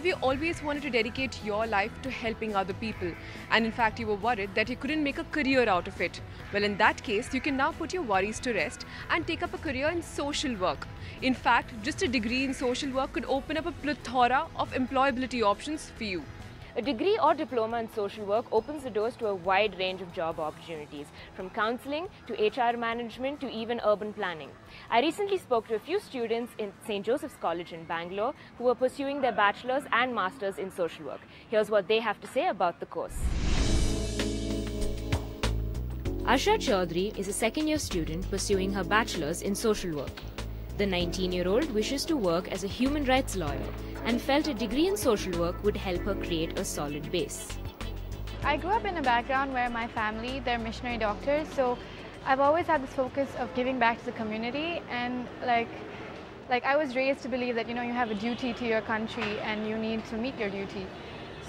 you always wanted to dedicate your life to helping other people, and in fact you were worried that you couldn't make a career out of it? Well, in that case, you can now put your worries to rest and take up a career in social work. In fact, just a degree in social work could open up a plethora of employability options for you. A degree or diploma in social work opens the doors to a wide range of job opportunities, from counseling to HR management to even urban planning. I recently spoke to a few students in St. Joseph's College in Bangalore who were pursuing their bachelor's and master's in social work. Here's what they have to say about the course. Asha Chaudhary is a second-year student pursuing her bachelor's in social work. The 19-year-old wishes to work as a human rights lawyer and felt a degree in social work would help her create a solid base. I grew up in a background where my family, they're missionary doctors, so I've always had this focus of giving back to the community, and like I was raised to believe that you have a duty to your country and you need to meet your duty.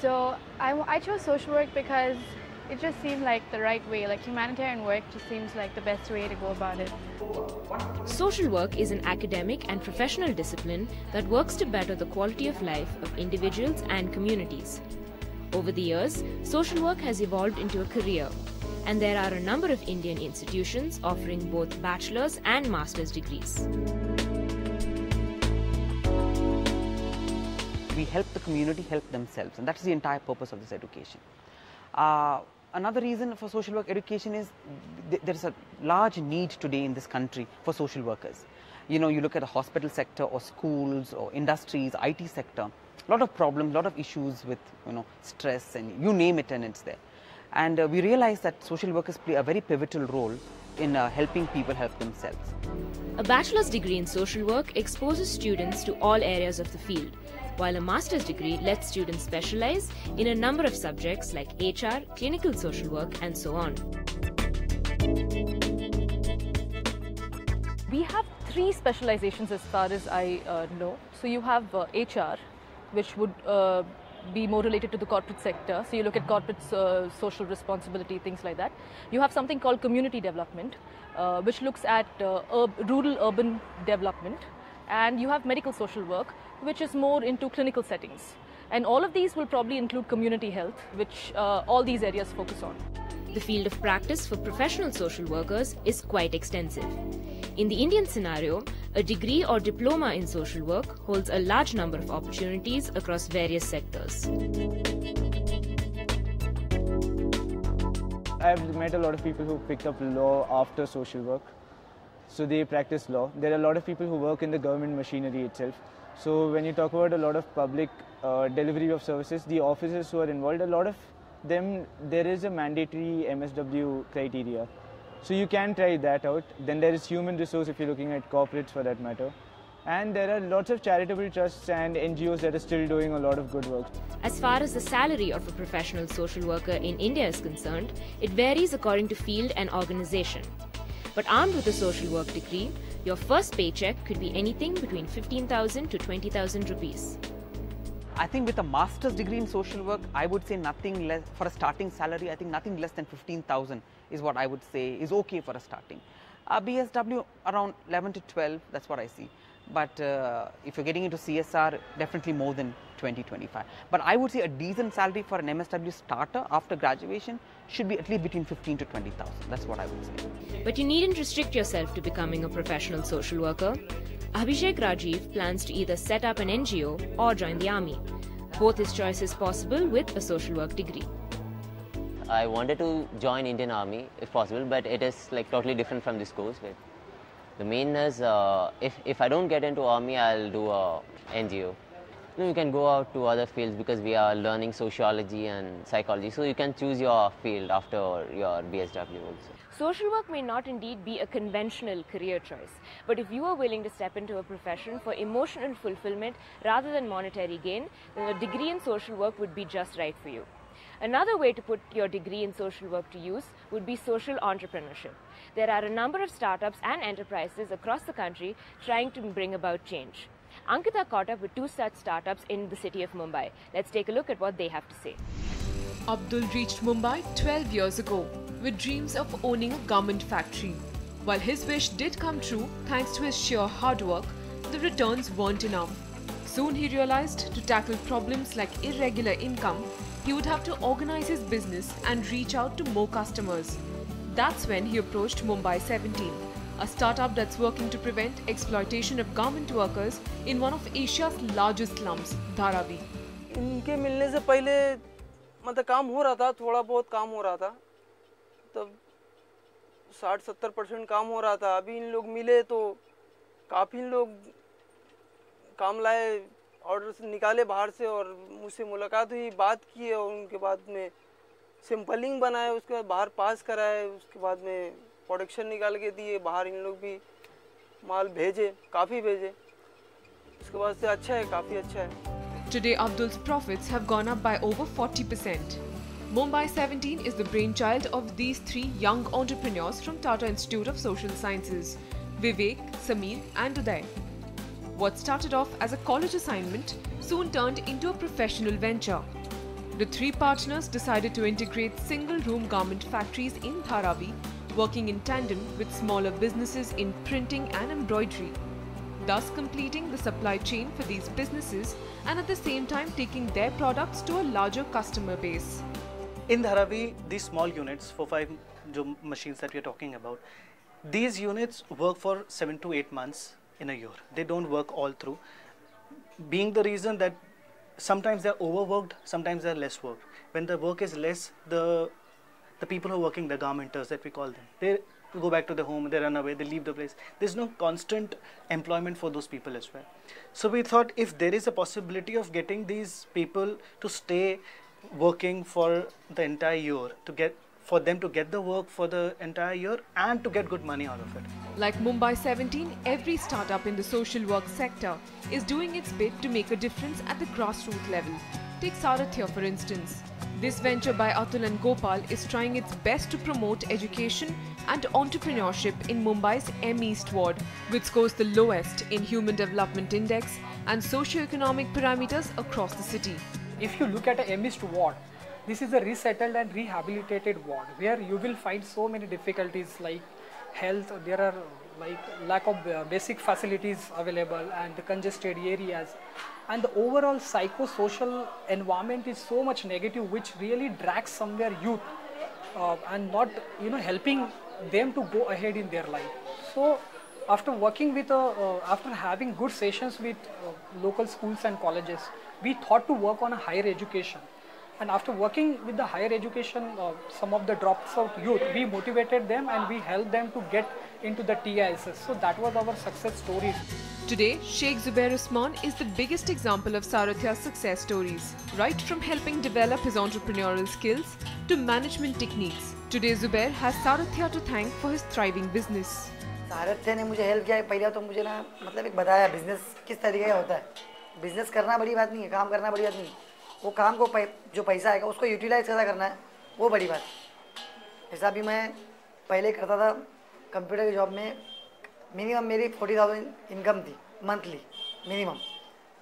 So I chose social work because it just seemed like the right way. Like humanitarian work just seems like the best way to go about it. Social work is an academic and professional discipline that works to better the quality of life of individuals and communities. Over the years, social work has evolved into a career, and there are a number of Indian institutions offering both bachelor's and master's degrees. We help the community help themselves, and that's the entire purpose of this education. Another reason for social work education is there is a large need today in this country for social workers. You look at the hospital sector or schools or industries, IT sector, a lot of problems, a lot of issues with stress and you name it, and it's there. And we realize that social workers play a very pivotal role in helping people help themselves. A bachelor's degree in social work exposes students to all areas of the field, while a master's degree lets students specialize in a number of subjects like HR, clinical social work, and so on. We have 3 specializations as far as I know. So you have HR, which would be more related to the corporate sector. So you look at corporate social responsibility, things like that. You have something called community development, which looks at rural-urban development. And you have medical social work, which is more into clinical settings. And all of these will probably include community health, which all these areas focus on. The field of practice for professional social workers is quite extensive. In the Indian scenario, a degree or diploma in social work holds a large number of opportunities across various sectors. I've met a lot of people who picked up law after social work. So they practice law. There are a lot of people who work in the government machinery itself. So when you talk about a lot of public delivery of services, the officers who are involved, a lot of them, there is a mandatory MSW criteria. So you can try that out. Then there is human resource if you're looking at corporates for that matter. And there are lots of charitable trusts and NGOs that are still doing a lot of good work. As far as the salary of a professional social worker in India is concerned, it varies according to field and organization. But armed with a social work degree, your first paycheck could be anything between 15,000 to 20,000 rupees. I think with a master's degree in social work, I would say nothing less, for a starting salary, I think nothing less than 15,000 is what I would say is okay for a starting. BSW around 11 to 12, that's what I see. But if you're getting into CSR, definitely more than 20, 25. But I would say a decent salary for an MSW starter after graduation should be at least between 15 to 20,000. That's what I would say. But you needn't restrict yourself to becoming a professional social worker. Abhishek Rajiv plans to either set up an NGO or join the army. Both his choices possible with a social work degree. I wanted to join Indian Army if possible, but it is like totally different from this course. The main is if I don't get into army, I'll do a NGO. You can go out to other fields because we are learning sociology and psychology, so you can choose your field after your BSW also. Social work may not indeed be a conventional career choice, but if you are willing to step into a profession for emotional fulfillment rather than monetary gain, then a degree in social work would be just right for you. Another way to put your degree in social work to use would be social entrepreneurship. There are a number of startups and enterprises across the country trying to bring about change. Ankita caught up with 2 such startups in the city of Mumbai. Let's take a look at what they have to say. Abdul reached Mumbai 12 years ago with dreams of owning a garment factory. While his wish did come true thanks to his sheer hard work, the returns weren't enough. Soon he realized to tackle problems like irregular income, he would have to organize his business and reach out to more customers. That's when he approached Mumbai 17, a startup that's working to prevent exploitation of garment workers in one of Asia's largest slums, Dharavi. इनके मिलने से पहले मतलब काम हो रहा था, थोड़ा बहुत काम हो रहा था, तब 60-70% काम हो रहा था। अभी इन लोग मिले तो काफ़ी लोग काम लाए, ऑर्डर निकाले बाहर से और मुझसे मुलाकात हुई, बात की और उनके बाद में सैंपलिंग बनाए, उसके बाद बाहर पास कराए, उसके बाद में प्रोडक्शन निकाल के दिए, बाहर इन लोग भी माल भेजे, काफ़ी भेजे, उसके बाद से अच्छा है, काफ़ी अच्छा है। Today, Abdul's profits have gone up by over 40%. Mumbai 17 is the brainchild of these three young entrepreneurs from Tata Institute of Social Sciences, Vivek, Sameer and Uday. What started off as a college assignment soon turned into a professional venture. The three partners decided to integrate single-room garment factories in Dharavi, working in tandem with smaller businesses in printing and embroidery, thus completing the supply chain for these businesses and at the same time taking their products to a larger customer base. In Dharavi, these small units, 4-5 machines that we are talking about, these units work for 7 to 8 months in a year. They don't work all through, being the reason that sometimes they're overworked, sometimes they're less worked. When the work is less, the people who are working, the garmenters that we call them, they go back to their home, they run away, they leave the place. There's no constant employment for those people as well. So we thought if there is a possibility of getting these people to stay working for the entire year, for them to get the work for the entire year and to get good money out of it. Like Mumbai 17, every startup in the social work sector is doing its bit to make a difference at the grassroots level. Take Sarathya for instance. This venture by Atul and Gopal is trying its best to promote education and entrepreneurship in Mumbai's M East ward, which scores the lowest in Human Development Index and socio-economic parameters across the city. If you look at a M East ward, this is a resettled and rehabilitated ward where you will find so many difficulties like health, there are like lack of basic facilities available and the congested areas, and the overall psychosocial environment is so much negative which really drags somewhere youth and not helping them to go ahead in their life. So after working with after having good sessions with local schools and colleges, we thought to work on a higher education. And after working with the higher education, some of the drops out youth, we motivated them and we helped them to get into the TISS. So that was our success story. Today, Sheikh Zubair Usman is the biggest example of Sarathya's success stories. Right from helping develop his entrepreneurial skills to management techniques, today Zubair has Sarathya to thank for his thriving business. सारथ्य ने मुझे help किया। पहले तो मुझे ना मतलब एक बताया बिजनेस किस तरीके का होता है। बिजनेस करना बड़ी बात नहीं है, काम करना बड़ी बात नहीं है। वो काम को जो पैसा आएगा उसको यूटिलाइज कैसा करना है वो बड़ी बात है। ऐसा भी मैं पहले करता था कंप्यूटर की जॉब में, मिनिमम मेरी 40,000 इनकम थी मंथली मिनिमम,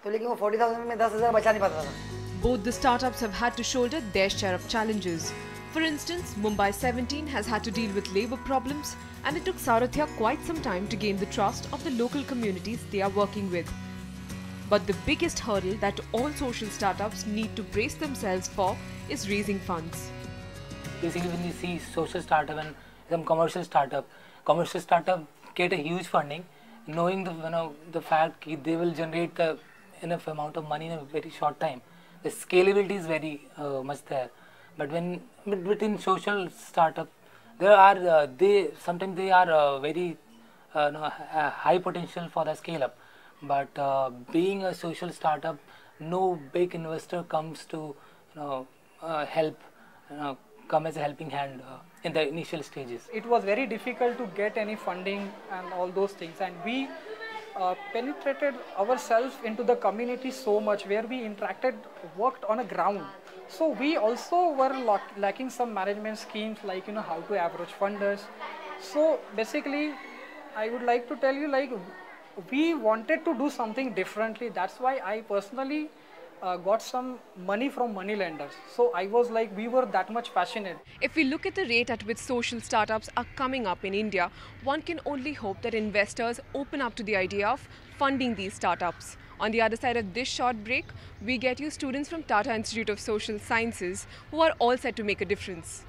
तो लेकिन वो 40,000 में मैं 10,000 बचा नहीं पाता था। Both the startups have had to shoulder their share of challenges. For instance, Mumbai 17 has had to deal with labour problems, and it took Sarathya quite some time to gain the trust of the local communities they are working with. But the biggest hurdle that all social startups need to brace themselves for is raising funds. Basically, when you see social startup and some commercial startup get a huge funding, knowing the fact that they will generate the enough amount of money in a very short time. The scalability is very much there. But within social startup, there are sometimes they are very high potential for the scale up. But being a social startup, no big investor comes to help, come as a helping hand in the initial stages. It was very difficult to get any funding and all those things, and we penetrated ourselves into the community so much where we interacted, worked on a ground. So we also were lacking some management schemes like how to approach funders. So basically, I would like to tell you we wanted to do something differently. That's why I personally got some money from money lenders. So I was we were that much passionate. If we look at the rate at which social startups are coming up in India, one can only hope that investors open up to the idea of funding these startups. On the other side of this short break, we get you students from Tata Institute of Social Sciences who are all set to make a difference.